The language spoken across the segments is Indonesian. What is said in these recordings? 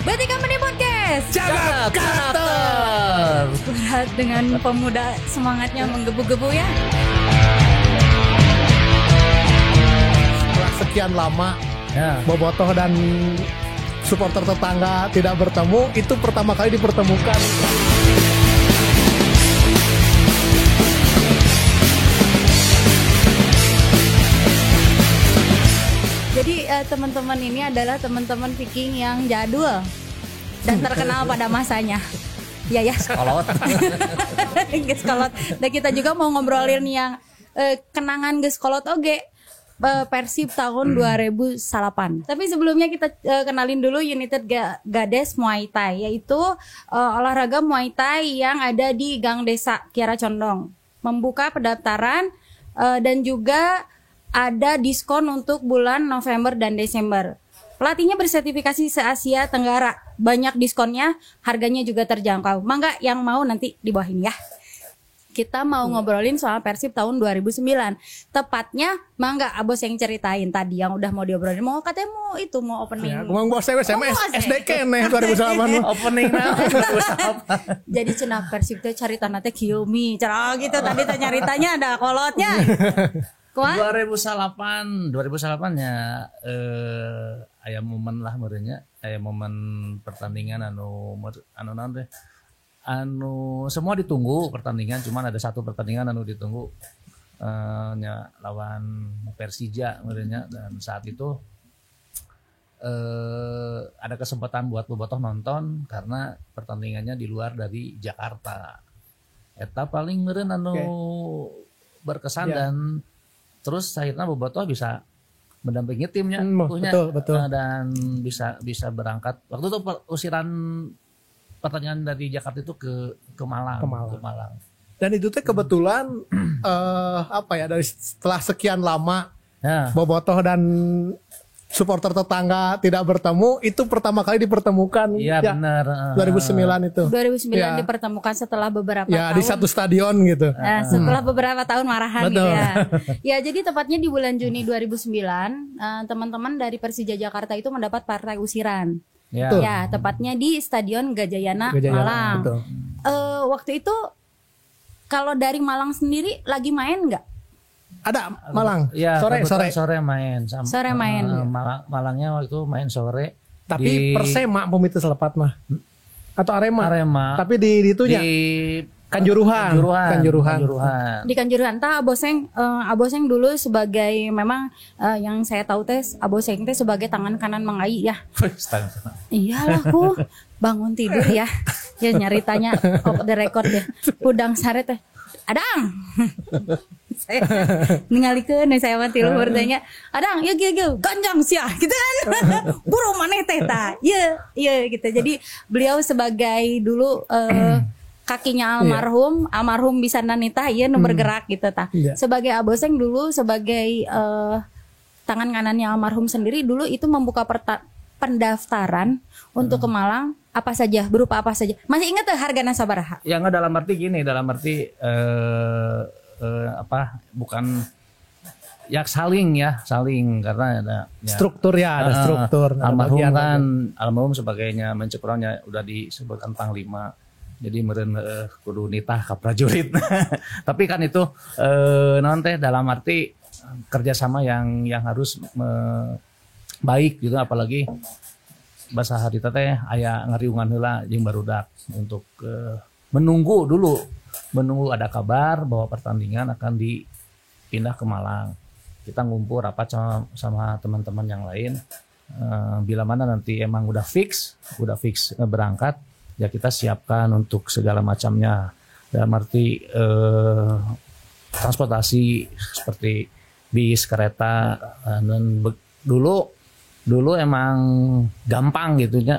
Berarti Company Podcast Jagat Karakter. Berat dengan pemuda semangatnya menggebu-gebu ya. Setelah sekian lama Bobotoh dan supporter tetangga tidak bertemu, itu pertama kali dipertemukan. Jadi teman-teman ini adalah teman-teman Viking yang jadul dan terkenal pada masanya. Ya Kolot. Geskolot. Dan kita juga mau ngobrolin yang kenangan Geskolot oge Persib tahun 2008. Tapi sebelumnya kita kenalin dulu United Gades Muay Thai, yaitu olahraga Muay Thai yang ada di Gang Desa Kiara Condong. Membuka pendaftaran dan juga ada diskon untuk bulan November dan Desember. Pelatihnya bersertifikasi se-Asia Tenggara. Banyak diskonnya, harganya juga terjangkau. Mangga yang mau nanti di bawah ini ya. Kita mau ngobrolin soal Persib tahun 2009. Tepatnya, mangga Abos yang ceritain tadi yang udah mau diobrolin. Mau katanya mau opening. Ya, ngomong bos saya SDK nih 2008. Opening Jadi cenah Persib teh carita teh Kiyomi. Cara gitu tadi teh nyaritanya ada kolotnya. 2008 ya aya momen lah merenya, aya momen pertandingan anu naon teh. Anu semua ditunggu pertandingan, cuman ada satu pertandingan anu ditunggu nya lawan Persija merenya, dan saat itu ada kesempatan buat bobotoh nonton karena pertandingannya di luar dari Jakarta. Eta paling meureun anu berkesan dan terus akhirnya bobotoh bisa mendampingi timnya, betul. Dan bisa berangkat. Waktu itu usiran pertandingan dari Jakarta itu ke Malang. Dan itu teh kebetulan dari setelah sekian lama bobotoh dan supporter tetangga tidak bertemu, itu pertama kali dipertemukan. Iya benar. 2009 itu. 2009 dipertemukan setelah beberapa tahun. Di satu stadion gitu. Nah, setelah beberapa tahun marahan Betul. gitu ya. Ya, jadi tepatnya di bulan Juni 2009, teman-teman dari Persija Jakarta itu mendapat partai usiran. Ya, tepatnya di Stadion Gajayana Malang. Betul. Waktu itu kalau dari Malang sendiri lagi main nggak? Ada Malang. Ya, sore main. Sore main. Malangnya waktu itu main sore. Tapi Persema pemitu selepat mah. Atau Arema. Tapi di itunya. Di Kanjuruhan. Di Kanjuruhan. Tah Aboseng dulu sebagai memang yang saya tahu teh Aboseng teh sebagai tangan kanan Mang Ai ya. Iyalah ku bangun tidur ya. Ya nyaritanya off the record ya. Udang sare teh. Adang. Saya ningalikeun saya mah tilu bertanya, "Adang, ya ganjang sia." Gitu kan. Buru maneh teh tah. Iya gitu. Jadi beliau sebagai dulu kakinya almarhum bisa nanita ieu nu bergerak gitu tah. Sebagai Aboseng dulu sebagai tangan kanannya almarhum sendiri dulu itu membuka pendaftaran untuk ke Malang berupa apa saja. Masih ingat tuh hargana sabaraha? Ya enggak, dalam arti bukan ya saling karena ada struktur ada struktur. Almarhum sebagainya mencekurangnya udah disebutkan panglima. Jadi meureun kudu nitah ka prajurit. Tapi kan itu naon teh dalam arti kerjasama yang harus baik gitu, apalagi bahasa harita teh aya ngariungan heula jeung barudak untuk menunggu ada kabar bahwa pertandingan akan dipindah ke Malang. Kita ngumpul rapat sama teman-teman yang lain. Bila mana nanti emang udah fix berangkat, ya kita siapkan untuk segala macamnya. Dalam arti transportasi seperti bis, kereta, dan dulu emang gampang gitunya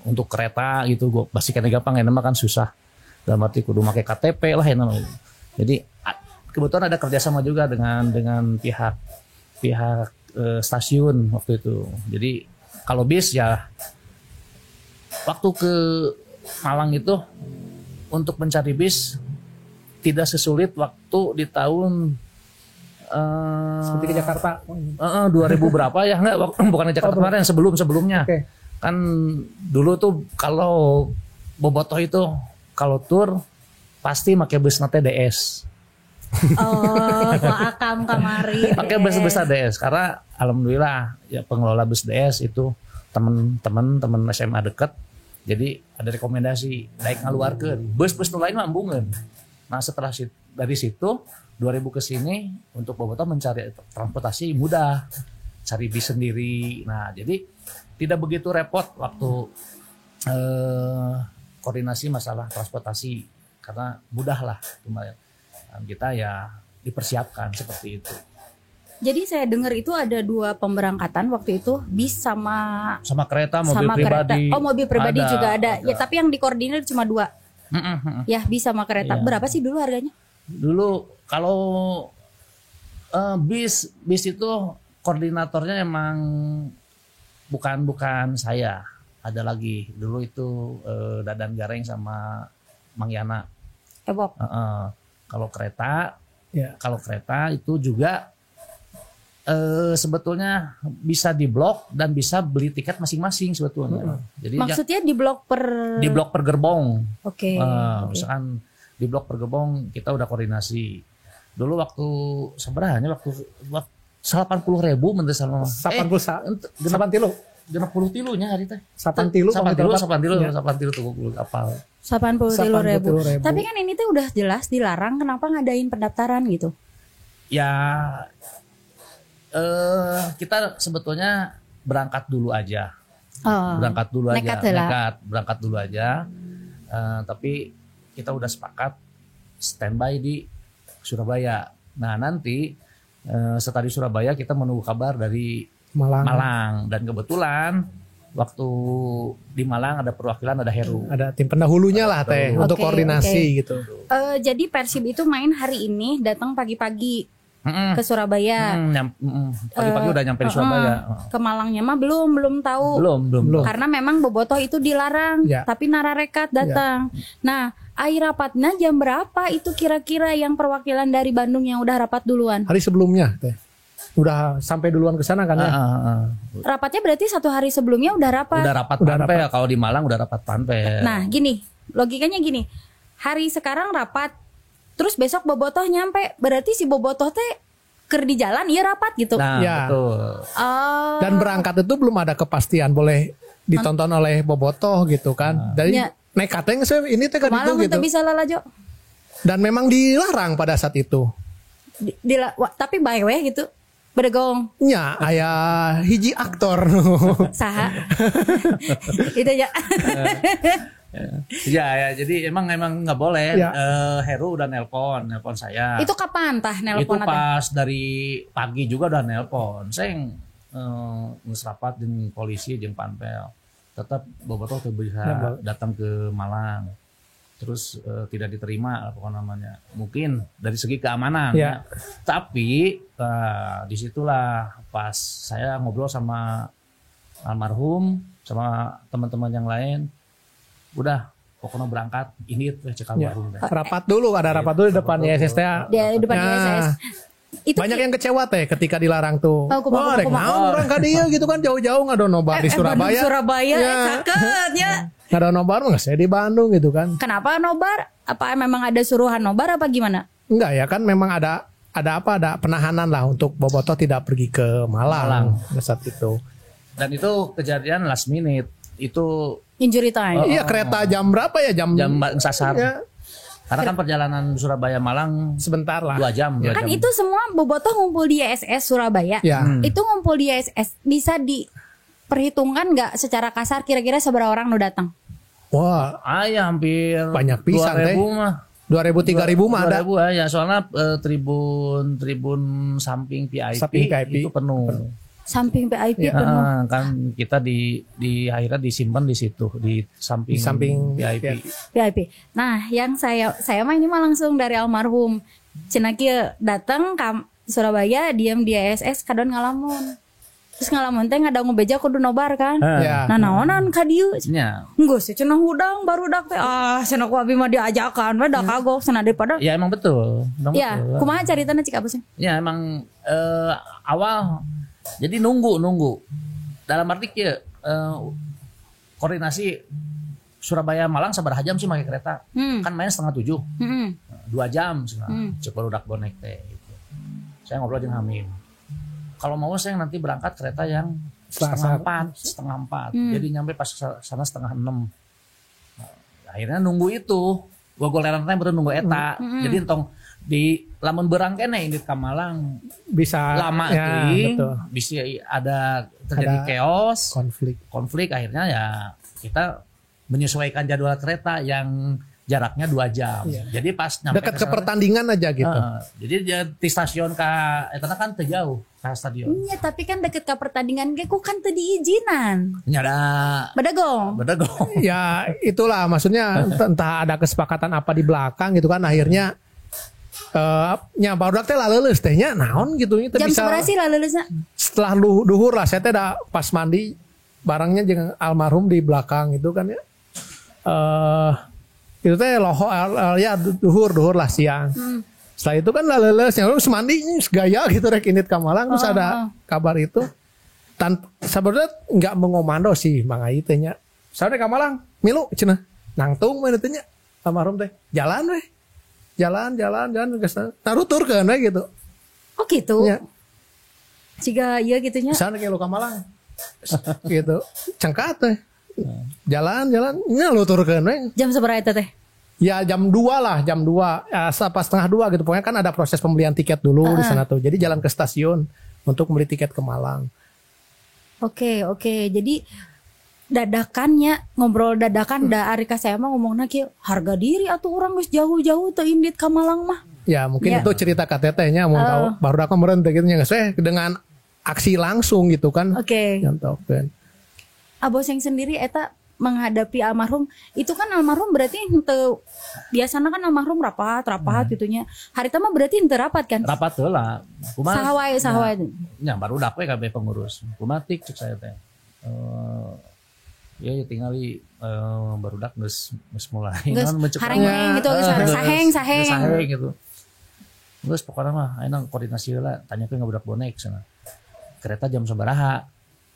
untuk kereta gitu. Gua pasti kena gampang, emang kan susah. Dalam arti kudu pakai KTP lah enak. Jadi kebetulan ada kerjasama juga dengan pihak stasiun waktu itu. Jadi kalau bis ya waktu ke Malang itu untuk mencari bis tidak sesulit waktu di tahun seperti ke Jakarta. 2000 berapa ya? Enggak, bukan di Jakarta kemarin, sebelumnya. Okay. Kan dulu tuh kalau bobotoh itu kalau tur pasti pakai bus nate DS. Oh, akam kamari. Pakai bus DS karena alhamdulillah ya pengelola bus DS itu teman SMA deket. Jadi ada rekomendasi naik ngaluarkeun. Bus-bus lain mah embungeun. Nah, setelah dari situ 2000 ke sini untuk bobotoh mencari transportasi mudah. Cari bis sendiri. Nah, jadi tidak begitu repot waktu koordinasi masalah transportasi karena mudah lah kemarin. Kita ya dipersiapkan seperti itu. Jadi saya dengar itu ada 2 pemberangkatan waktu itu, bis sama kereta, mobil pribadi. Oh, mobil pribadi juga ada. Ya, tapi yang dikoordinir cuma 2. Ya, bis sama kereta. Iya. Berapa sih dulu harganya? Dulu kalau bis itu koordinatornya emang bukan saya. Ada lagi. Dulu itu Dadan Gareng sama Mang Yana. Bob. Kalau kereta itu juga sebetulnya bisa di blok dan bisa beli tiket masing-masing sebetulnya. Jadi maksudnya di blok per gerbong. Oke. Misalkan di blok per gerbong kita udah koordinasi. Dulu waktu sebenarnya waktu 80.000 menteri sama 60 tilunya hari teh. 8 tilu tuh kapal. 80.000. Tapi kan ini tuh udah jelas dilarang, kenapa ngadain pendaftaran gitu? Ya kita sebetulnya berangkat dulu aja. Berangkat dulu aja. Tapi kita udah sepakat standby di Surabaya. Nah, nanti setelah di Surabaya kita menunggu kabar dari Malang. Dan kebetulan waktu di Malang ada perwakilan, ada Heru. Ada tim pendahulunya lah teh untuk koordinasi gitu. Jadi Persib itu main hari ini, datang pagi-pagi ke Surabaya. Pagi-pagi udah nyampe di Surabaya. Ke Malangnya mah belum tahu. Belum. Karena memang bobotoh itu dilarang, tapi nararekat datang. Nah, rapatnya jam berapa itu kira-kira yang perwakilan dari Bandung yang udah rapat duluan? Hari sebelumnya teh. Udah sampai duluan ke sana kan ya? Rapatnya berarti 1 hari sebelumnya udah rapat. Udah rapat panpe ya, kalau di Malang udah rapat panpe. Nah, logikanya gini. Hari sekarang rapat, terus besok bobotoh nyampe, berarti si bobotoh teh ker di jalan iya rapat gitu. Nah, betul. Dan berangkat itu belum ada kepastian boleh ditonton oleh bobotoh gitu kan. Jadi nekatnya ini teh kan itu gitu. Malah bisa lalajo. Dan memang dilarang pada saat itu. Tapi by way gitu. Berdegong. Ya, aya hiji aktor. Saha. Itu ya. Ya, jadi emang nggak boleh. Heru udah nelpon saya. Itu kapan tah nelpon? Itu pas dari pagi juga udah nelpon. Saya ngesrapat dengan polisi jeung Panpel. Tetap bobotoh tuh bisa datang ke Malang. Terus tidak diterima apa namanya. Mungkin dari segi keamanan. Ya. Tapi disitulah pas saya ngobrol sama almarhum sama teman-teman yang lain. Udah pokoknya berangkat ini cekal warung. Rapat dulu, ada rapat dulu di depan ISS. Di depan ISS. Itu banyak yang kecewa teh ketika dilarang tuh. Rek naon orang ka dieu gitu kan jauh-jauh ngado nobar di Surabaya. Surabaya caket ya. Ngado nobar mah saya di Bandung gitu kan. Kenapa nobar? Apa memang ada suruhan nobar apa gimana? Enggak ya kan memang ada penahanan lah untuk bobotoh tidak pergi ke Malang saat itu. Dan itu kejadian last minute. Itu injury time. Iya kereta jam berapa ya? Jam sasar. Ya. Karena kan perjalanan Surabaya Malang sebentar lah. 2 jam. Kan itu semua bobotoh ngumpul di ISS Surabaya. Itu ngumpul di ISS bisa diperhitungkan nggak secara kasar kira-kira seberapa orang nu datang? Wah, hampir banyak pisan teh. 2.000 3.000 mah ada. 2.000 ya, soalnya tribun samping VIP itu penuh. Samping VIP penuh. Kan kita di akhirnya disimpan di situ di samping VIP. Nah, yang saya mah ini mah langsung dari almarhum. Cenah kieu datang ke Surabaya, diam di ISS kadon ngalamun. Terus ngalamun teh ngadangu beja kudu nobar kan. Nah, naonan ka dieu? Nya. Geus cenah hudang barudak teh. Cenah ku abi mah diajakan we da kagok cenah daripada. Ya emang betul. Ya, kumaha caritana cik abus? Ya emang awal jadi nunggu dalam arti koordinasi Surabaya Malang sabaraha jam sih pakai kereta. Kan main 6:30. 2 jam cenah. Cek barudak bonek teh gitu. Saya ngobrol jeung Hamim. Kalau mau saya nanti berangkat kereta yang setengah empat. Jadi nyampe pas sana 5:30. Nah, akhirnya nunggu itu. Gogoleran teh betul nunggu eta. Jadi entong di lamun berang kene indit ka Malang bisa lama ya, tuh. Bisa ada terjadi chaos, konflik akhirnya ya kita menyesuaikan jadwal kereta yang jaraknya 2 jam. Iya. Jadi pas nyampe dekat ke pertandingan aja gitu. Jadi di stasiun eta kan teu jauh ka stadion. Iya, tapi kan deket ke pertandingan ge ku kan teu diizinan. Nyada Bedagong. Ya itulah maksudnya entah ada kesepakatan apa di belakang gitu kan akhirnya nya barudak teh laleuleuh teh nya naon gitu nya jam sabaraha sih laleuleuhna? Setelah duhur lah saya teh da pas mandi barangnya jeung almarhum di belakang itu kan ya. Itu teh loho ya duhur lah siang. Setelah itu kan laleuleuh nya terus mandi gaya gitu rek indit ka Malang terus ada kabar itu. Sebenarnya enggak mengomando sih Mang Ai teh nya. Sare ka Malang, milu cenah. Nangtung mah teh nya almarhum teh. Jalan weh. Jalan geus taruturkeun we gitu. Oh gitu. Ya. Ciga ieu gitu nya. Sana ke lu ka Malang. Gitu. Cengkat teh. Jalan nya luturkeun we. Jam sabaraha eta teh? Ya jam 2 lah, jam 2. Pas setengah 2 gitu. Pokoknya kan ada proses pembelian tiket dulu di sana tuh. Jadi jalan ke stasiun untuk beli tiket ke Malang. Oke. Jadi dadakannya ngobrol dadakan da ari ka saya mah ngomongna kieu harga diri atuh urang geus jauh-jauh teu indit ka Malang mah. Ya mungkin itu cerita KTT nya mau tahu baru aku meureun teh gitu nya geus dengan aksi langsung gitu kan. Oke. Nyontokeun. Abos yang sendiri eta menghadapi almarhum itu kan almarhum berarti henteu biasana kan almarhum rapat gitu nya. Harita mah berarti henteu rapat kan? Rapat heula. Kumaha? Saha wae. Nya barudak we kabeh pengurus. Kumatik cek saya teh. Ya tingali barudak geus mulai naon mencekang gitu saheng gitu. Geus pokona mah ayeuna koordinasi heula tanyakeun ka budak bonek cenah. Kereta jam sabaraha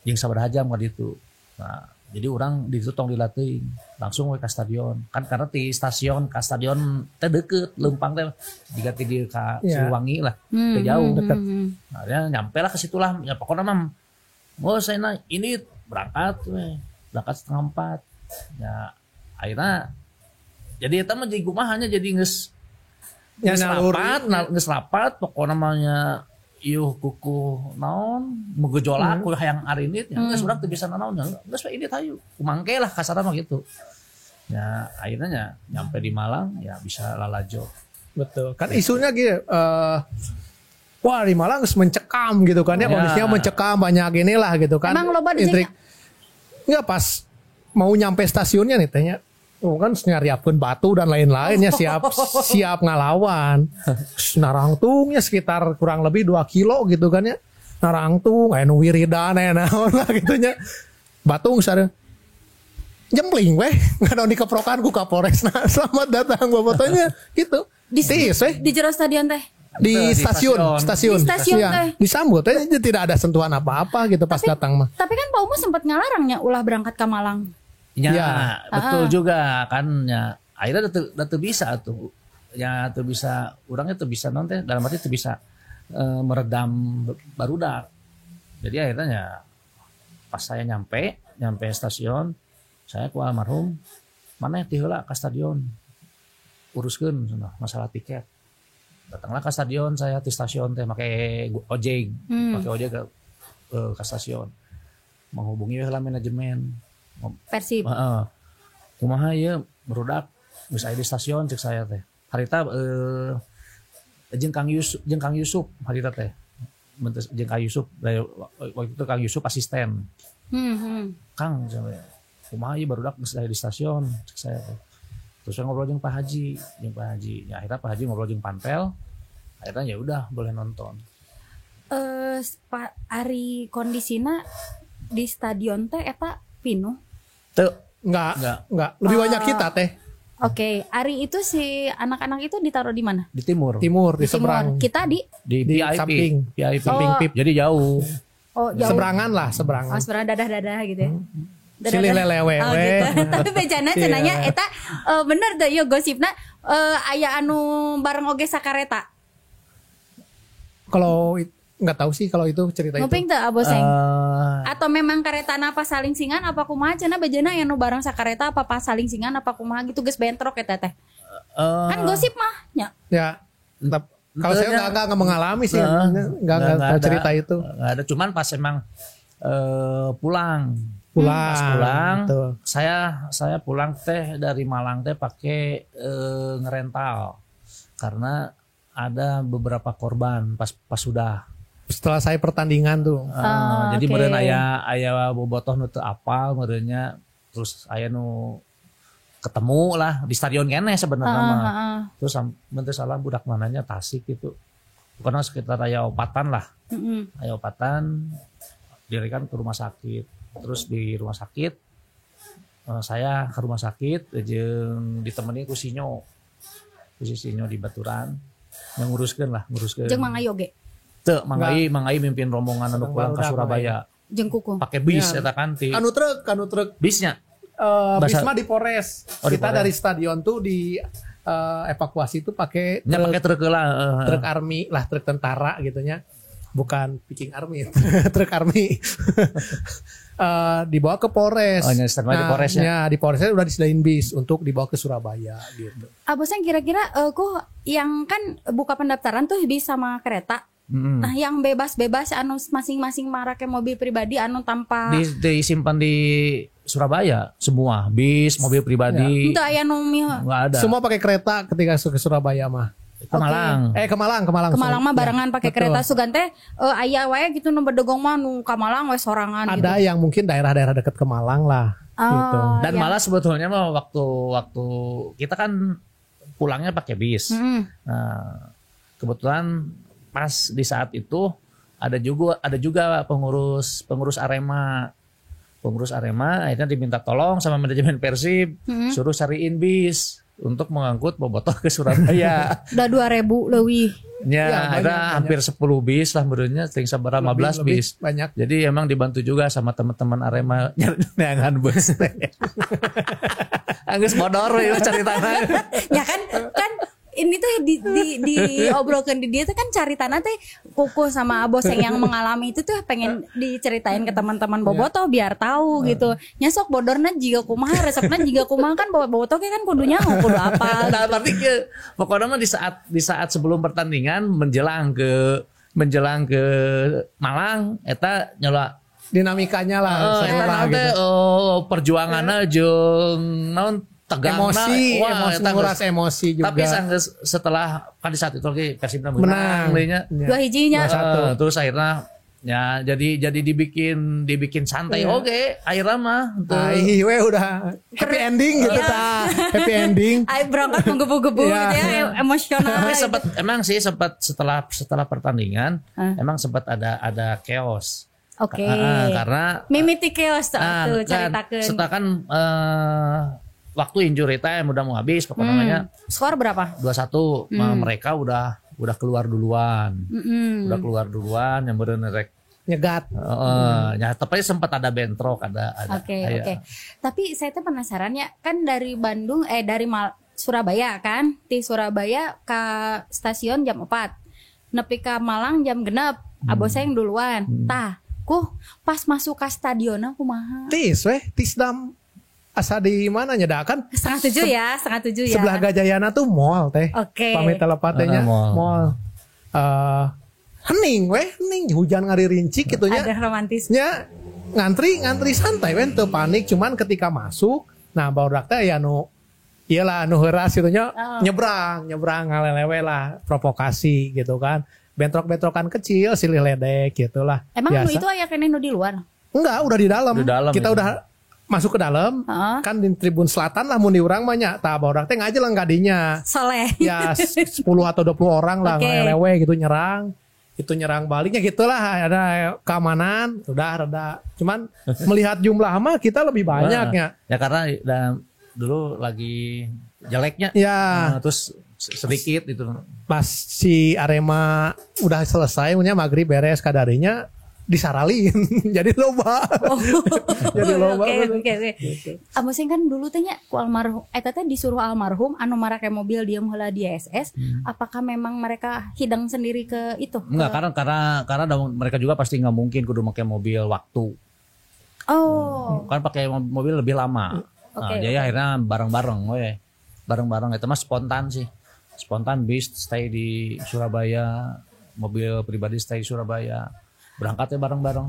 jeung sabaraha jam ka ditu. Nah, jadi orang di situ tong dilatih langsung we ka stadion. Kan karena di stasiun ka stadion teh deukeut leumpang teh jiga ti dieu ka Siliwangi lah. Teu jauh deket. Nah, ya nyampe lah ke situ lah. Ya pokona mah saya ini berangkat we. Berangkat 3:30. Ya akhirnya jadi eta mah jadi kumahanya jadi geus rapat pokoknya namanya ieuh kuku naon megejolak ku hayang arinit ya geus urang teu bisa naon geus we indit hayu kumangke lah kasarna mah gitu. Ya akhirnya nyampe di Malang ya bisa lalajo. Betul. Kan isunya gitu wah di Malang geus mencekam gitu kan ya kondisinya mencekam banyak inilah gitu kan. Emang loba di enggak pas mau nyampe stasiunnya nih tehnya. Oh kan nyariapkeun batu dan lain-lain ya siap ngalawan. Narangtungnya sekitar kurang lebih 2 kilo gitu kan ya. Narangtung aya nu wiridan aya naon lah gitu nya. Batung sareng. Jempling weh, ngadon dikeprokan ku Kapolres. Nah, selamat datang bobotonya gitu. Di jero stadion teh. Di stasiun ya, disambut aja tidak ada sentuhan apa-apa gitu pas datang mah. Tapi kan Pak Umu sempat ngalarangnya ulah berangkat ke Malang. Ya, betul juga kan ya. Akhirnya udah bisa tuh. Ya tuh bisa orangnya tuh bisa nanti dalam arti tuh bisa meredam barudak. Jadi akhirnya ya pas saya nyampe stasiun, saya ku almarhum mana teh heula ka stadion. Uruskeun masalah tiket. Datanglah ke stadion saya di stasiun teh pakai ojek ke stasiun menghubungi lah manajemen Persib kumaha ieu barudak geus aya di stasiun cek saya teh harita jeung Kang Yusuf harita teh jeung Kang Yusuf waktu itu Kang Yusuf asisten Kang kumaha ieu barudak geus aya di stasiun cek saya teh. Terus saya ngobrol jeung Pak Haji. Ya akhirnya Pak Haji ngobrol jeung Panpel. Akhirnya ya udah boleh nonton. Pak Ari kondisina di stadion teh eta pinuh? Teu, enggak. Lebih banyak kita teh. Oke, Ari itu si anak-anak itu ditaruh di mana? Di timur, di seberang. Kita di samping. VIP. Jadi jauh. Oh, jauh. Seberangan. Oh, seberang dadah-dadah gitu ya. Silih lelewe. Oh, gitu. Tapi bejana cenanya eta bener deh yo gosipna aya anu bareng oge sakareta. Kalau nggak tahu sih kalau itu cerita itu. Nguping teu aboseng. Atau memang karetana apa saling singan apa kumaha cenah bejana aya nu bareng sakareta apa pas saling singan apa kumaha gitu geus bentrok eta teh. Kan gosip mah nya. Ya. Kalau saya nggak mengalami sih, nggak tahu cerita itu. Nggak ada, cuman pas emang pulang. Pas pulang, saya pulang teh dari Malang teh pakai ngerental karena ada beberapa korban pas sudah. Setelah saya pertandingan tuh. Jadi meureun aya bobotoh nu teu apal meureunnya, terus aya nu ketemu lah di stadion kene sebenarnya mah. Terus bentar salah budak mananya Tasik gitu. Pokoknya sekitar aya opatan lah. Aya opatan dirikan ke rumah sakit. Terus di rumah sakit saya ke rumah sakit jeung ditemani ku Sinyo. Ku Sinyo di Baturan. Yang nguruskeun. Jeung Mang Ayo ge. Teu, Mang Ai mimpin rombongan anu pulang ke Surabaya. Jeung kuku. Pakai bis eta kan ti. Anu truk. Bisnya. Bis mah di Polres. Kita dari stadion tuh di evakuasi itu pakai truk lah. Truk army lah, truk tentara gitunya. Bukan Viking Army. Truk army. Dibawa ke Polres. Di Polres ya. Di Polres udah disediain bis untuk dibawa ke Surabaya gitu. Aboseng kira-kira kok yang kan buka pendaftaran tuh bis sama kereta. Nah, yang bebas-bebas anu masing-masing marake mobil pribadi anu tanpa disimpan di Surabaya semua, bis, mobil pribadi. Itu aya nu enggak ada. Semua pakai kereta ketika ke Surabaya mah. Ke Malang. Ke Malang. Ke Malang mah barengan pakai kereta sugan teh aya wae gitu nu bedegong mah nu ka Malang we sorangan gitu. Ada yang mungkin daerah-daerah dekat ke Malang lah gitu. Dan malah sebetulnya mah waktu kita kan pulangnya pakai bis. Nah, kebetulan pas di saat itu ada juga pengurus Arema akhirnya diminta tolong sama manajemen Persib suruh cariin bis untuk mengangkut bobotoh ke Surabaya. Udah 2.000 leuwih. Ya, ada hampir 10 bis lah menurutnya, ting sabaraha 15 bis. Banyak. Jadi emang dibantu juga sama teman-teman Arema nyangan bus. Anggeus bodor we caritana. Ya kan ini tuh diobrolkan di dia tuh kan cari tanah teh kuku sama aboseng yang mengalami itu tuh pengen diceritain ke teman-teman bobotoh biar tahu gitu. Nyesok bodorna jiga kumaha resepna jiga kumaha kan bobotoh kan kudunya kudu apa. Nah, berarti pokoknya mah di saat sebelum pertandingan menjelang ke Malang eta nyola dinamikanya lah perjuanganna jeung naon emosi nguras emosi juga. Tapi setelah kan di saat itu lagi Persib menang 2-1 terus akhirnya ya jadi dibikin santai akhirnya mah we udah happy ending gitu happy ending berangkat menggebu-gebu gitu ya emosional. Emang sih sempat setelah pertandingan emang sempat ada chaos. Karena mimiti chaos tuh ceritakeun. Setelah kan waktu injury time udah mau habis pokoknya skor berapa? 2-1. Mereka udah keluar duluan. Udah keluar duluan yang bener rek nyegat. Ya tapi sempat ada bentrok ada. Oke. Tapi saya tuh penasaran ya, kan dari Bandung dari Surabaya kan. Di Surabaya ke stasiun jam 4. Nepi ka Malang jam 6. Aboseng duluan. Tah, pas masuk ke stadion kumaha? Tis dam asa di mana nyedakan? 6:30 ya. Sebelah Gajayana tuh mall teh. Pamit telepatnya mall. Hening hujan ngaririnci gitu nya. Ada romantisnya. Ngantri santai we teu panik, cuman ketika masuk nah barudak teh ya nu heuras gitu nya nyebrang ngalelewe lah provokasi gitu kan. Bentrok-bentrokan kecil silih ledek gitulah. Emang nu itu aya keneh nu di luar? Enggak, udah di dalam. Kita ya. udah masuk ke dalam, kan di tribun selatan lah mun di urang mah nya. Tah barudak teh ngajelang gadinya. Soleh. Ya 10 atau 20 orang lah ngelewe gitu nyerang. Itu nyerang baliknya gitulah, ada keamanan, udah rada. Cuman melihat jumlah mah kita lebih banyak ya. Ya karena dulu lagi jeleknya. Ya. Terus sedikit itu. Pas si Arema udah selesai punya maghrib beres kadarinya disaralin jadi loba. Jadi loba. Oke. Abah sing kan dulu teh nya ku almarhum eta teh disuruh almarhum anu marake mobil diem heula di SS. Apakah memang mereka hidang sendiri ke itu? Enggak, karena mereka juga pasti nggak mungkin kudu pakai mobil waktu. Kan pakai mobil lebih lama. Jadi akhirnya bareng-bareng itu mah spontan sih. Spontan bis stay di Surabaya, mobil pribadi stay di Surabaya. Berangkatnya bareng-bareng.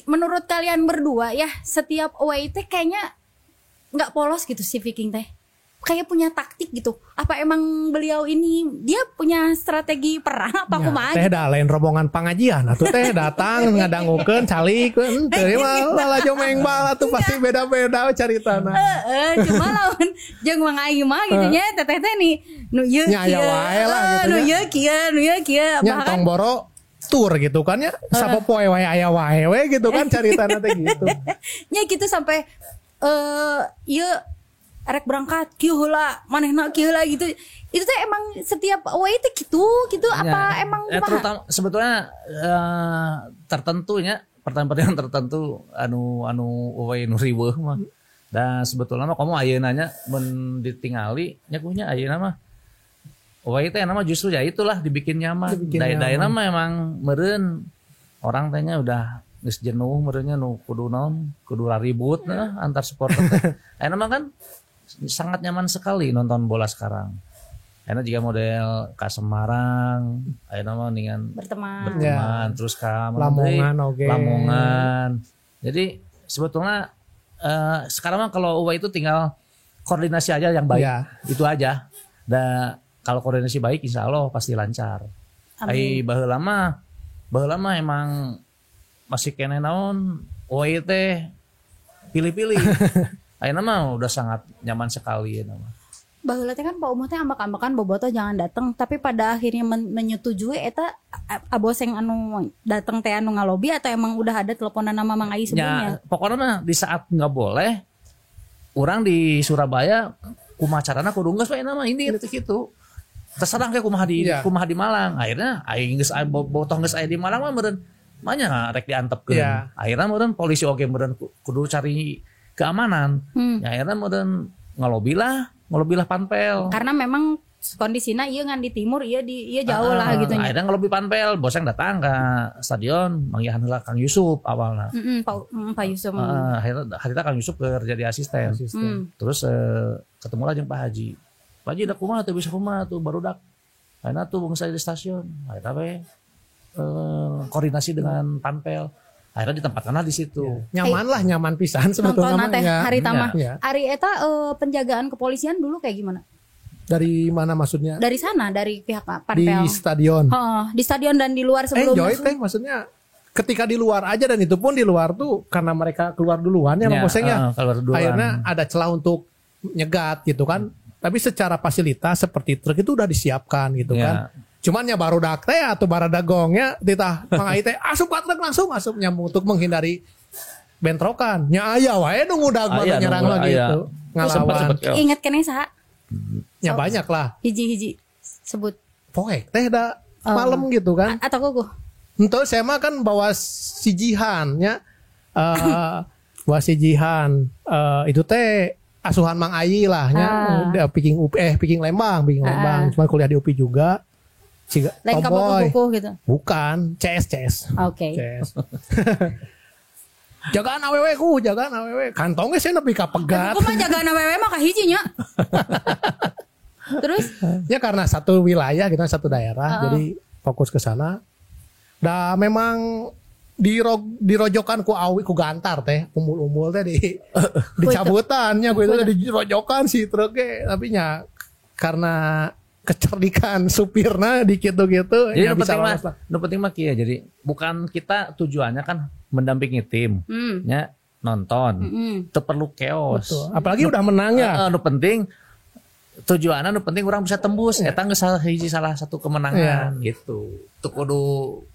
Menurut kalian berdua ya, setiap away teh kayaknya nggak polos gitu si Viking teh. Kayak punya taktik gitu. Apa emang beliau ini dia punya strategi perang apa kumaha? Teh da lain rombongan pangajian atuh teh datang ngadangukeun calik teu mah lala jomeng bal atuh pasti beda-beda caritana. Cuma lawan jeung Mang Ai mah gitu nya teteh teh nih nu ieu kieu lah gitu. Nu ieu kieu nya tong boro tur gitu kan ya. Sapopoe wae aya wae we gitu kan caritana teh gitu. Nya gitu sampai ieu rek berangkat kieu heula manehna kieu heula gitu. Itu teh emang setiap away teh gitu apa emang terutama sebetulnya tertentunya pertanyaan tertentu anu away nu riweuh mah. Dan sebetulnya mah kamu ayeuna nya mun ditingali nya kunya ayeuna mah away teh nama justru ya itulah dibikin nyaman. Daena mah emang meureun orang tanya udah geus jenuh meureunnya nu kudu ribut antar supporter teh. Ayeuna mah kan sangat nyaman sekali nonton bola sekarang. Ayeuna juga model ka Semarang, ayeuna mah ningan berteman terus ka Lamongan. Jadi sebetulnya sekarang mah kalau UWA itu tinggal koordinasi aja yang baik. Itu aja. Dan kalau koordinasi baik insya Allah pasti lancar. Ai baheula mah emang masih kene naon UWA teh pilih-pilih. Ayeuna mah udah sangat nyaman sekali ya nama. Baheula teh kan Pak Umuh teh ambak-ambakan bobotoh jangan datang, tapi pada akhirnya menyetujui eta aboseng anu datang teh anu ngalobi atau emang udah ada teleponan nama Mang Ai sebelumnya? Ya, pokoknya mah di saat nggak boleh, orang di Surabaya kumaha carana kudu geus we nama ini gitu. Terserah ke kumaha di Malang. Akhirnya aing geus bobotoh geus aya di Malang mah meureun manya rek diantepkeun. Akhirnya meureun polisi oge meureun kudu cari keamanan. Ya akhirnya meureun ngalobi lah panpel. Karena memang kondisinya ieu ngan di timur ieu jauh lah gitu nya. Akhirnya ngalobi panpel, boseng datang ke stadion manggihan heula Kang Yusuf awalna. Pak Yusuf. Akhirnya Kang Yusuf kerja di asisten. Terus ketemu lah jeung Pak Haji. Pak Haji da kumaha teu bisa kumaha tuh barudak. Akhirnya tuh bangsa di stasiun. Akhirnya we koordinasi dengan panpel. Akhirnya ditempatkanlah di situ. Nyaman pisan sebetulnya. Hari tamah. Ari eta penjagaan kepolisian dulu kayak gimana? Dari mana maksudnya? Dari sana, dari pihak panpel. Di stadion. Di stadion dan di luar sebelumnya. Enjoy teh maksudnya ketika di luar aja, dan itu pun di luar tuh karena mereka keluar duluan ya maksudnya. Akhirnya ada celah untuk nyegat gitu kan. Tapi secara fasilitas seperti truk itu udah disiapkan gitu kan. Cuman ya baru dak teh atau baradagongnya titah Mang Ai teh asup ka truk langsung asup nyambung untuk menghindari bentrokan. Nya aya wae nu ngudag mah nyerang lagi gitu. Ngalawan. Ingat keneh saha? Ya banyak lah. Hiji-hiji sebut. Poek teh da malam gitu kan. Atau kuku. Henteu saya mah kan bawa sijihan nya. Bawa sijihan itu teh asuhan Mang Ai lah nya. Piking Lembang. Cuma kuliah di UPI juga. Lain kamu gitu. Bukan, CS. Oke. CS. Jagaan awewe kantongnya saya nepi ka pegat. Aku mah jagaan awewe mah kahiji nya. Terus? Ya karena satu wilayah gitu, satu daerah, jadi fokus ke sana. Da memang dirojokan ku awi ku gantar teh, umul teh dicabutannya ku itu dirojokan si truknya, tapi nya karena kecerdikan supirna dikit gitu. Jadi nu penting mah kieu. Jadi bukan kita tujuannya kan mendampingi tim, nya nonton. Teu perlu chaos. Betul. Apalagi udah menang ya. Nu penting tujuannya orang bisa tembus. Eta geus salah satu kemenangan gitu. Teu kudu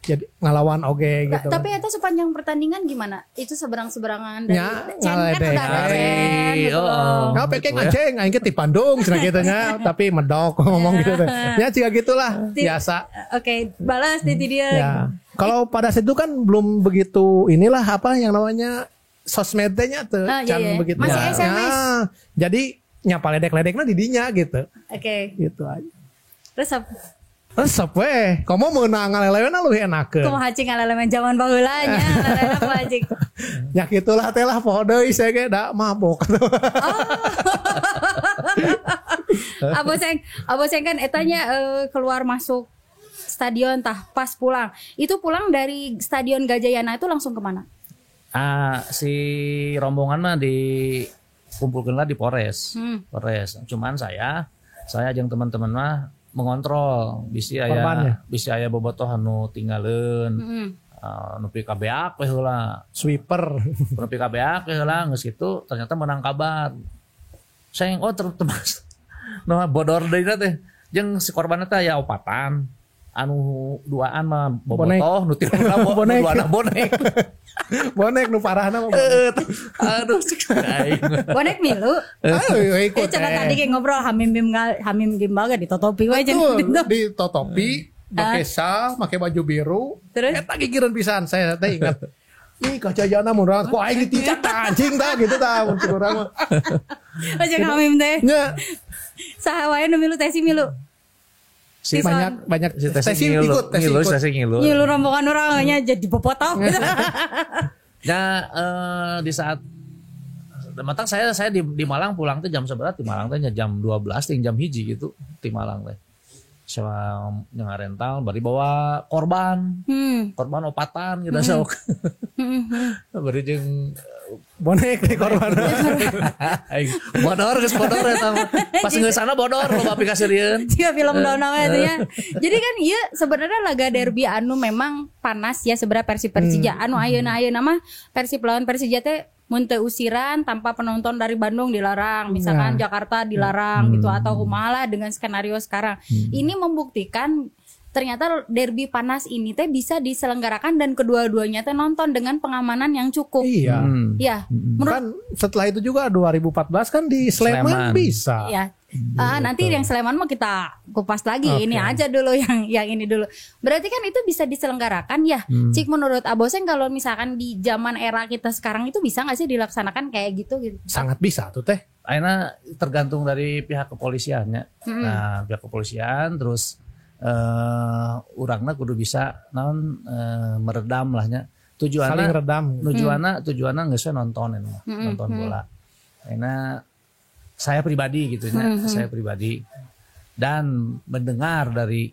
jadi ngalawan oge gitu. Tapi eta sepanjang pertandingan gimana? Itu seberang-seberangan dari ngaledek. Nah, peke ngaceng aing ti Bandung cenah kitu nya, tapi medok ngomong gitu teh. Ya ciga gitulah biasa. Oke, balas di dia. Kalau pada saat itu kan belum begitu inilah apa yang namanya sosmednya tuh iya. begitu. Masih SMS. Jadi nyapa ledek-ledeknya di dinya gitu. Oke. Gitu aja. Resep weh, kamu meunang ngaleleweun lu enakeun. Kumaha cing ngaleleweun zaman baheula nya, ngaleleweun kumaha cing. Ya kitulah teh lah poho deui saya ge da mabok. Aboseng kan etanya keluar masuk stadion tah pas pulang. Itu pulang dari Stadion Gajayana itu langsung kemana? Si rombongan mah dikumpulkan lah di Polres. Polres. Cuman saya jeung teman-teman mah mengontrol bisi aya bobotoh anu tinggalin nupi kabeak we heula sweeper nupi kabeak we heula geus kitu ternyata menang kabar sayang terus no bodor deui teh jeung si korban teh aya opatan anu duaan mah bobotoh nu tiruna duana bonek bonek nu parahna mah aduh bonek milu ikut cenah tadi ge ngobrol hamim gimbal ge ditotopi we cenah ditotopi make sal make baju biru eta gigireun pisan saya teh ingat ih kacayana mun urang ku aing diticak anjing tah gitu tah mun urang mah aja hamim teh nya saha wae nu milu teh si milu si banyak tesi ngilu rombongan orangnya jadi bobotoh ya di saat matang saya di Malang pulang tuh jam seberat di Malang teh jam 12 jam 1 gitu di Malang teh sama yang rental bari bawa korban opatan gitu sok bari jeung bonek di korban bodor sama pas geus sana bodor loba aplikasieun ciga film daunna we nya jadi kan ieu sebenarnya laga derby anu memang panas ya sebenarnya Persija anu ayeuna mah Persib lawan Persija teh mun teu usiran tanpa penonton dari Bandung dilarang misalkan Jakarta dilarang gitu atau kumaha dengan skenario sekarang ini membuktikan ternyata derby panas ini teh bisa diselenggarakan dan kedua-duanya teh nonton dengan pengamanan yang cukup. Iya. Iya. Kan setelah itu juga 2014 kan di Sleman bisa. Iya. Nanti yang Sleman mah kita kupas lagi. Ini aja dulu yang ini dulu. Berarti kan itu bisa diselenggarakan ya. Cik menurut Aboseng kalau misalkan di zaman era kita sekarang itu bisa nggak sih dilaksanakan kayak gitu? Sangat bisa tuh teh. Akhirnya tergantung dari pihak kepolisiannya. Nah pihak kepolisian terus urangna kudu bisa meredam lahnya tujuanna saling redam tujuanna geus nonton nonton bola. Karena saya pribadi gitu nya saya pribadi dan mendengar dari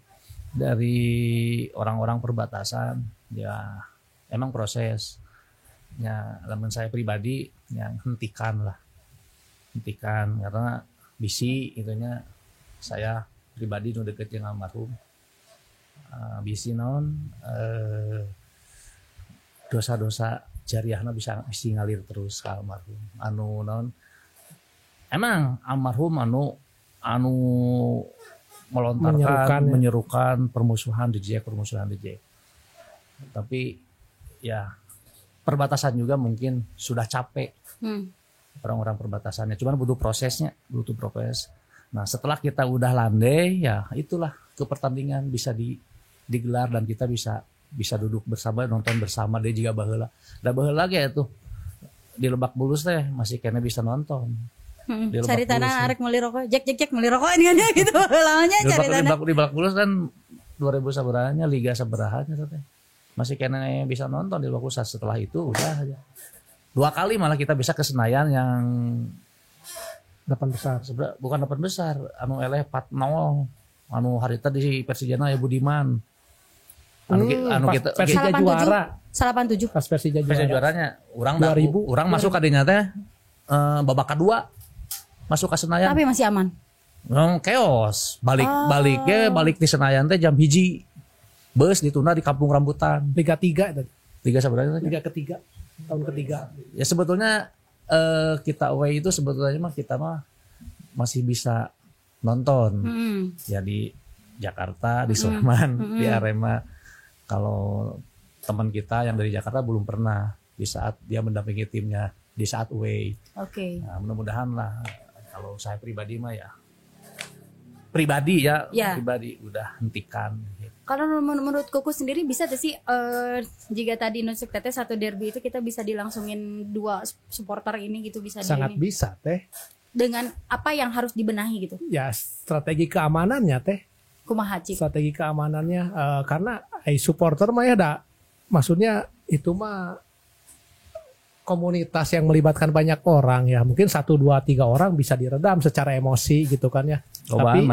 orang-orang perbatasan ya emang proses ya lamun saya pribadi yang hentikan karena bisi itunya saya pribadi nu deket jeung almarhum bisi naon dosa-dosa jariahna bisa ngalir terus ka almarhum anu naon emang almarhum anu melontarkan menyerukan permusuhan di JEK tapi ya perbatasan juga mungkin sudah capek orang-orang perbatasannya cuman butuh proses. Nah setelah kita udah landai ya itulah kepertandingan bisa digelar dan kita bisa duduk bersama nonton bersama deh juga baheula. Da baheula ge atuh di Lebak Bulus teh masih kena bisa nonton. Cari tanah arek meuli rokok, Jack meuli rokok ini gitu lawannya cari tanah. Di Lebak Bulus kan 2000 saberahanya liga saberahanya teh. Masih kena bisa nonton di Lebak Bulus setelah itu udah aja. 2 kali malah kita bisa ke Senayan yang 8 besar. Bukan 8 besar, anu eleh 4-0. Anu harita di Persijana ya Budiman. Anu kita Persija juara. 87. Pas Persija juaranya urang masuk kadinya teh babak kedua masuk ke Senayan. Tapi masih aman. Keos. Balik di Senayan teh jam 1. Bus ditunda di Kampung Rambutan. Liga 3 tadi. Liga sebenarnya Liga ketiga. Tahun ketiga. Ya sebetulnya kita away itu sebetulnya kita masih bisa nonton ya di Jakarta di Sleman di Arema kalau teman kita yang dari Jakarta belum pernah di saat dia mendampingi timnya di saat away. Oke. Nah, mudah-mudahan lah kalau saya pribadi mah ya pribadi ya. Pribadi udah hentikan. Kalau menurut Kuku sendiri bisa tuh sih jika tadi nusuk teteh satu derby itu kita bisa dilangsungin 2 supporter ini gitu bisa sangat bisa teh. Dengan apa yang harus dibenahi gitu? Ya strategi keamanannya teh. Kumaha Cik? Strategi keamanannya karena supporter mah ya maksudnya itu mah komunitas yang melibatkan banyak orang ya mungkin 1, 2, 3 orang bisa diredam secara emosi gitu kan ya. Tapi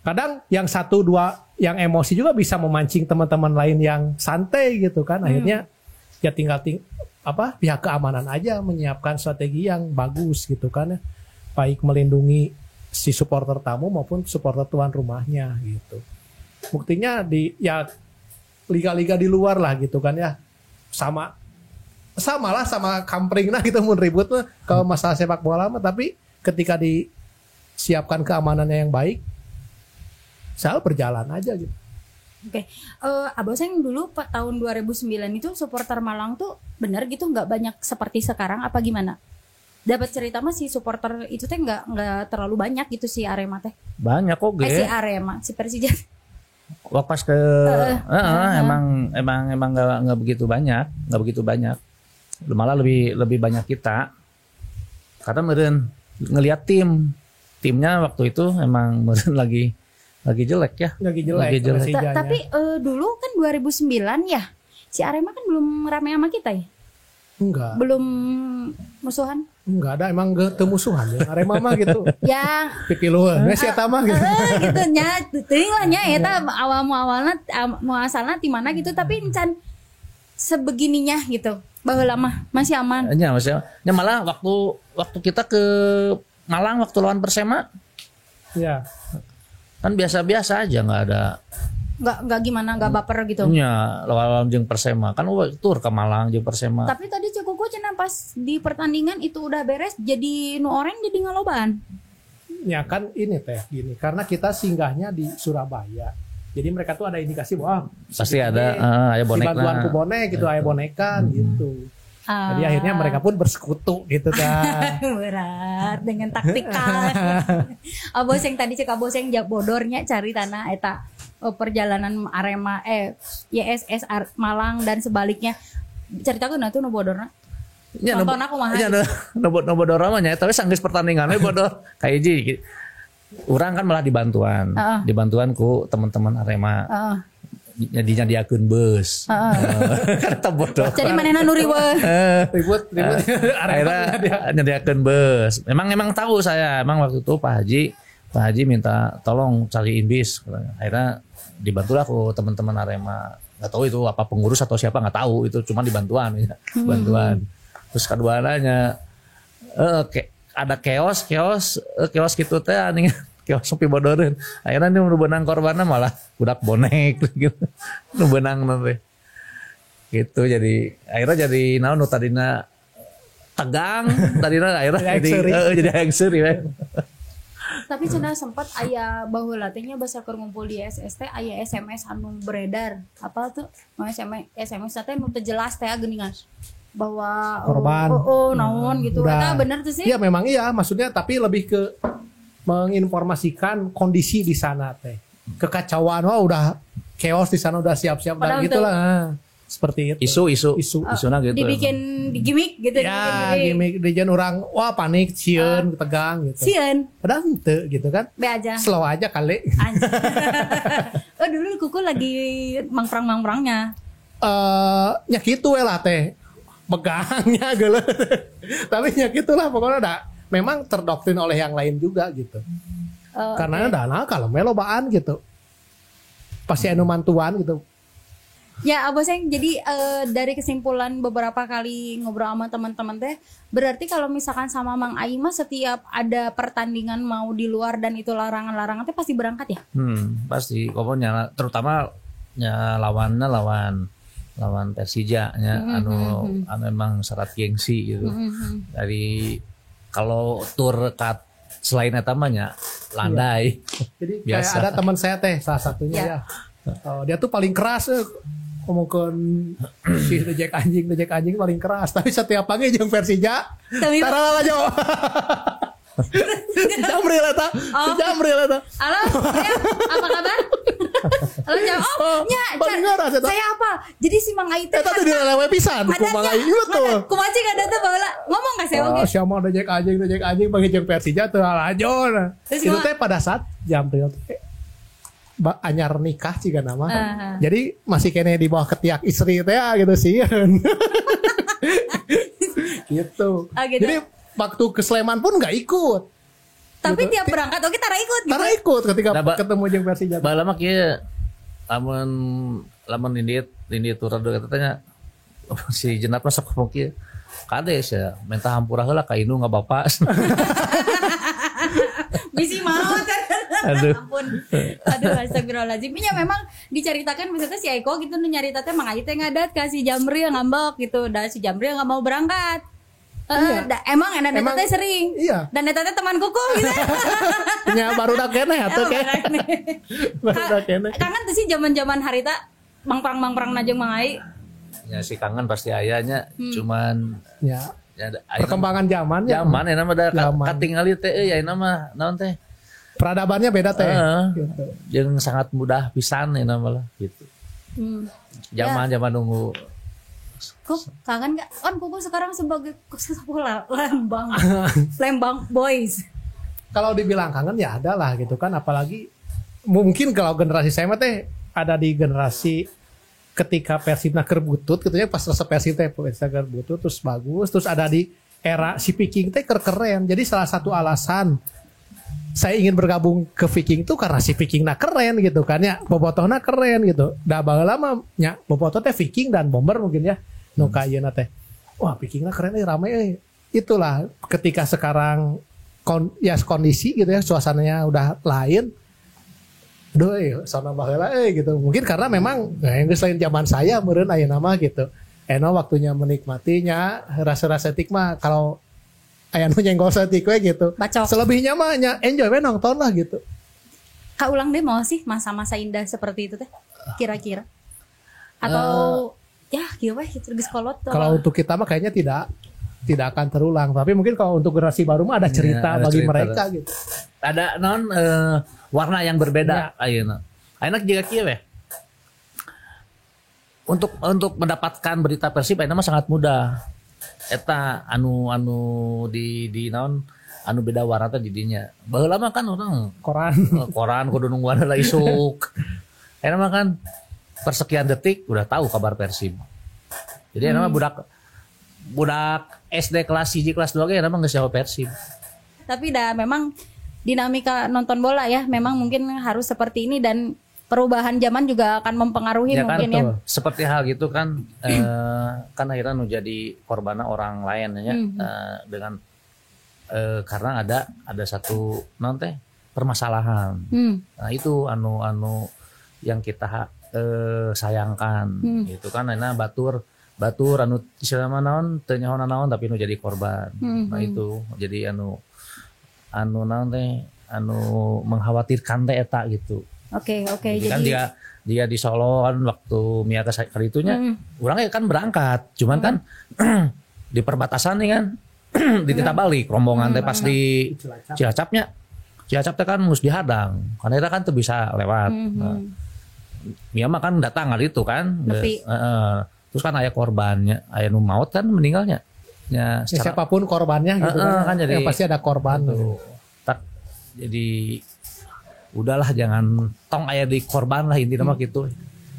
kadang yang 1, 2 yang emosi juga bisa memancing teman-teman lain yang santai gitu kan. Akhirnya ya tinggal pihak keamanan aja menyiapkan strategi yang bagus gitu kan ya. Baik melindungi si supporter tamu maupun supporter tuan rumahnya gitu. Buktinya di ya liga-liga di luar lah gitu kan ya. Sama kampring nah gitu mun ribut mah kalau masalah sepak bola mah tapi ketika disiapkan keamanannya yang baik selalu berjalan aja gitu. Oke, Aboseng dulu tahun 2009 itu supporter Malang tuh benar gitu nggak banyak seperti sekarang apa gimana? Dapat cerita mah si supporter itu teh nggak terlalu banyak gitu si Arema teh. Banyak kok si Arema, si Persija. Wah pas ke emang nggak begitu banyak, malah lebih banyak kita. Karena meren ngelihat timnya waktu itu emang meren lagi jelek ya. Lagi jelek. Tapi dulu kan 2009 ya. Si Arema kan belum rame sama kita ya? Enggak. Belum musuhan? Enggak ada, emang gak musuhan ya. Arema mah gitu. Ya. Pipiluan. Nggak siapa mah gitu. Gitu nya. Teuing lah nya eta awalnya asalna di mana gitu tapi encan sebegininya gitu. Baheula mah masih aman. Ya masih. Ya malah waktu kita ke Malang waktu lawan Persema. Ya. Kan biasa-biasa aja nggak gimana nggak baper gitu. Iya lawan jeung Persema kan tur ke Malang jeung Persema. Tapi tadi Cekuku cenah pas di pertandingan itu udah beres jadi nu oranye jadi ngalobaan. Ya kan ini teh gini karena kita singgahnya di Surabaya. Jadi mereka tuh ada indikasi bahwa pasti ada bonek bantuan bonek gitu, aya bonekan gitu. Jadi akhirnya mereka pun bersekutu gitu kan. Berat dengan taktikal. Aboseng tadi cek Aboseng bodornya cari tanah eta perjalanan Arema YSS Malang dan sebaliknya. Ceritakeun atuh nu bodorna. Ya, nonton aku mah. Ya nu bodor mah nya tapi sanggeus pertandingannya bodor. Kayak hiji. Urang kan malah dibantuan ku teman-teman Arema. Jadinya diakeun beus. Karena bodoh. Jadi manehna nu ribut. Akhirnya nyediakeun beus. Emang tahu saya. Emang waktu itu Pak Haji minta tolong cariin bis. Akhirnya dibantulah aku teman-teman Arema. Gak tahu itu apa pengurus atau siapa nggak tahu. Itu cuma bantuan. Terus kedua nanya ada keos gitu teh anjing. Kios sepi bodorin. Akhirnya ini benang korbannya malah budak bonek gitu. Nu benang nanti. Gitu jadi akhirnya jadi naon tadina tegang, tadina akhirnya jadi angseur ya. Tapi cenah sempat aya baheula teh nya basa keur ngumpul di SST aya SMS anu beredar. Apa tuh? SMS teh nu teu jelas teh geuningan bahwa korban naon gitu. Eta bener tuh sih. Iya memang iya maksudnya tapi lebih ke menginformasikan kondisi di sana teh. Kekacauan udah chaos di sana udah siap-siap dan gitulah. Seperti itu. Isu nah gitu. Dibikin gimmick gitu. Ya, gimmick dijan orang panik, sieun, tegang gitu. Sieun. Padahal henteu gitu kan. Be aja. Slow aja kali. Dulu Kuku lagi mangprang-mangprangnya. Nya kitu we lah teh. Megangnya geuleuh. Tapi nya kitulah pokoknya memang terdoktrin oleh yang lain juga gitu. Karena dana kalau melobaan gitu. Pasti anu mantuan gitu. Ya Aboseng jadi dari kesimpulan beberapa kali ngobrol sama teman-teman teh berarti kalau misalkan sama Mang Ai mah setiap ada pertandingan mau di luar dan itu larangan-larangan teh pasti berangkat ya? Pasti pokoknya terutama ya lawan Persija nya anu emang syarat gengsi gitu. Dari kalau tur kat selain etamanya landai. Jadi biasa. Kayak ada teman saya teh salah satunya ya. Dia tuh paling keras ngomongkan si dejek anjing paling keras. Tapi setiap pagi jeung Persija tarala aja. Jamril eta. Jamril eta. Halo, apa kabar? Halo, saya apa? Jadi si Mang Ai teh. Eta teh dilelewe pisan ku Mang Ai ieu tuh. Kumaha cing ada teh baheula ngomong ka saya oge. Sia mah dejek anjing bagi jeung Persija teu lajon. Itu teh pada saat Jamril teh anyar nikah ciga nama. Jadi masih kene di bawah ketiak istri teh gitu sih. Gitu. Jadi waktu ke Sleman pun nggak ikut. Tapi gitu. Tiap berangkat oke tara ikut gitu. Tara ikut ketika ketemu jeung Persija. Baheula mah kieu lamun indit turun katanya si Jenap mah sok ngomong kieu. Kades ya, minta hampura heula ka Inu ngabapak. Bisi maot kan. Ampun. Aduh astagfirullahaladzim. Ya memang diceritakan maksudnya si Eko gitu nyarita teh Mang Ai teh ngadat ka si Jamril ngambek gitu. Dan si Jamril enggak mau berangkat. Emang eta teh sering. Iya. Dan eta teh teman kuku gitu. Nya baru dak keneh atuh ke. Baru dak keneh. Kangen tuh sih zaman-zaman harita mangprang najeng Mang Ai. Ya si kangen pasti ayahnya cuman ya perkembangan zaman ya. Zaman ya nama da katingali teh ya nama naon teh. Peradabannya beda teh. Gitu. Yang sangat mudah pisan ya nama lah gitu. Zaman nunggu. Kok kangen enggak? Kan kuku sekarang sebagai sekolah Lembang Boys. Kalau dibilang kangen ya ada lah gitu kan, apalagi mungkin kalau generasi saya mah teh ada di generasi ketika Persibna keur butut gitu ya, pas resep Persib teh keur butut terus bagus, terus ada di era si Viking teh keren. Jadi salah satu alasan saya ingin bergabung ke Viking tuh karena si Vikingna keren gitu kan ya, bobotohna keren gitu. Da baheula mah nya bobotoh teh Viking dan Bomber mungkin ya. Nu ka ayeuna teh. Wah, Vikingna keren rame Itulah ketika sekarang kondisi gitu ya, suasananya udah lain. Aduh, sana baheula gitu. Mungkin karena memang yang selain zaman saya meureun ayeuna mah gitu. Eno waktunya menikmatinya, rasa-rasa etik mah kalau aya nu nyenggol setik we gitu. Bacok. Selebihnya mah enjoy we nonton lah gitu. Kak ulang deh mau sih masa-masa indah seperti itu teh kira-kira. Atau ya gimana gitu geus kolot. Kalau untuk kita mah kayaknya tidak akan terulang, tapi mungkin kalau untuk generasi baru mah ada cerita ya, bagi cerita mereka gitu. Ada warna yang berbeda ayeuna. Ayeuna juga kieu we. Untuk mendapatkan berita Persib ayeuna mah sangat mudah. Eta anu di naon anu beda warna teh di dinya. Baheula mah kan urang koran kudu nungguan heula isuk. Ayeuna mah kan persekian detik udah tahu kabar Persib. Jadi ayeuna mah budak SD kelas 1 kelas 2 ge ayeuna mah geus jago Persib. Tapi dah memang dinamika nonton bola ya, memang mungkin harus seperti ini dan perubahan zaman juga akan mempengaruhi ya mungkin kan, ya. Seperti hal gitu kan, kan akhirnya nu jadi korbanna orang lain ya, dengan karena ada satu non teh permasalahan. Nah itu anu yang kita sayangkan, gitu kan, nah batur anu istilahna naon teu nyaho naon tapi nu jadi korban. Nah itu jadi anu naon teh anu mengkhawatirkan teh eta gitu. Oke. Jadi kan dia di Solo kan waktu Mia ke itunya urang kan berangkat, cuman kan di perbatasan nih kan dititah balik rombongan teh pas di Cilacap teh kan mesti dihadang karena eta kan teu bisa lewat. Nah, Mia mah kan datang kali itu kan. Terus kan aya korbannya, aya nu maut kan meninggalnya. Ya, siapapun korbannya gitu kan jadi ya, pasti ada korban tuh. Jadi udahlah jangan tong aya di korban lah intinya mah gitu.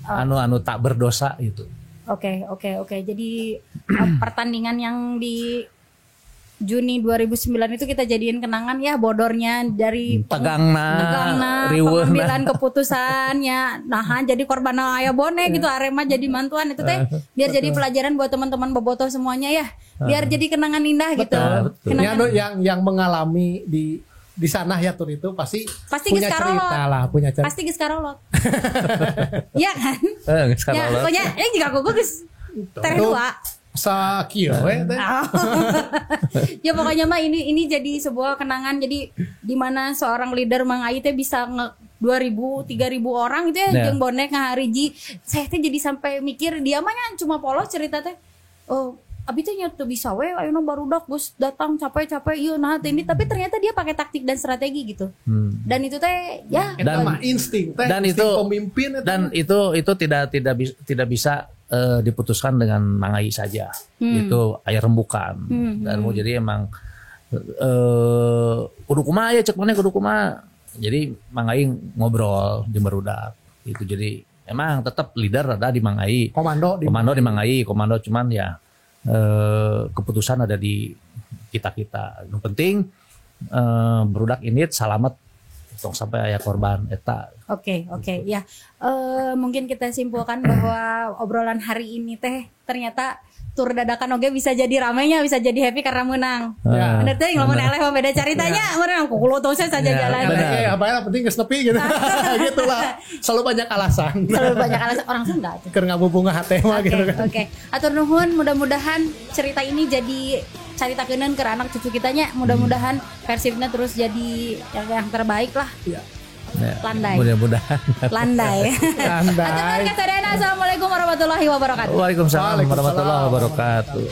Anu tak berdosa gitu. Oke. Jadi pertandingan yang di Juni 2009 itu kita jadiin kenangan ya, bodornya dari tegangna pengambilan keputusannya. Nah, jadi korban aya bone gitu, Arema jadi mantuan itu teh biar jadi pelajaran buat teman-teman bobotoh semuanya ya. Biar jadi kenangan indah gitu. Kenangan yang mengalami di sana ya tur itu pasti punya cerita lah, punya cerita. Pasti geus karolot. Iya kan? Geus karolot. Ya, pokoknya jika kuku geus teh dua. Sakieu we teh. Ya pokoknya mah ini jadi sebuah kenangan, jadi di mana seorang leader Mang Ai teh bisa 2.000 3.000 orang itu ya jeung bonek ngahariji. Saya teh jadi sampai mikir dia mah cuma polos cerita teh. Oh, abi teh nya teu bisa we ayeuna barudak geus datang capek-capek ieu nah ini tapi ternyata dia pakai taktik dan strategi gitu. Dan itu teh ya dan insting teh dan itu pemimpin dan itu tidak bisa diputuskan dengan mangai saja. Itu air rembukan. Dan mau jadi emang kudu kumaha ya cek maneh kudu kumaha. Jadi mangai ngobrol di barudak. Itu jadi emang tetap leader ada di Mangai. Komando di Mangai, komando cuman ya keputusan ada di kita-kita. Yang penting berudak ini selamat tong sampai aya korban eta. Oke, ya. Mungkin kita simpulkan bahwa obrolan hari ini teh ternyata tur dadakan oge bisa jadi ramainya, bisa jadi happy karena menang. Bener teh lamun eleh mah beda caritanya, menang kulo tong saja jalan. Apa yang penting geus nepi gitu. Gitulah. Selalu banyak alasan. Orang Sunda tuh. Keur ngabubunga hate mah gitu kan. Oke. Atur nuhun, mudah-mudahan cerita ini jadi caritakeun ke anak cucu kitanya, mudah-mudahan Persibna terus jadi yang terbaik lah. Iya. Landai. Mudah-mudahan. Landai. Assalamualaikum warahmatullahi wabarakatuh. Waalaikumsalam warahmatullahi wabarakatuh.